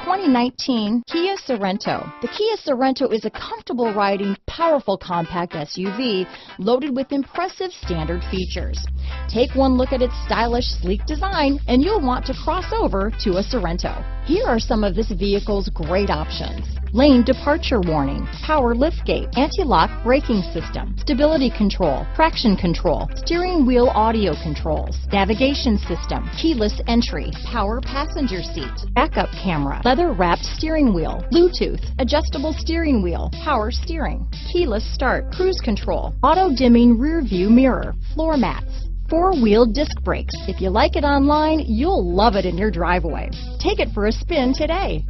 2019 Kia Sorento. The Kia Sorento is a comfortable riding, powerful compact SUV loaded with impressive standard features. Take one look at its stylish, sleek design and you'll want to cross over to a Sorento. Here are some of this vehicle's great options: lane departure warning, power liftgate, anti-lock braking system, stability control, traction control, steering wheel audio controls, navigation system, keyless entry, power passenger seat, backup camera, leather-wrapped steering wheel, Bluetooth, adjustable steering wheel, power steering, keyless start, cruise control, auto-dimming rear view mirror, floor mats, four-wheel disc brakes. If you like it online, you'll love it in your driveway. Take it for a spin today.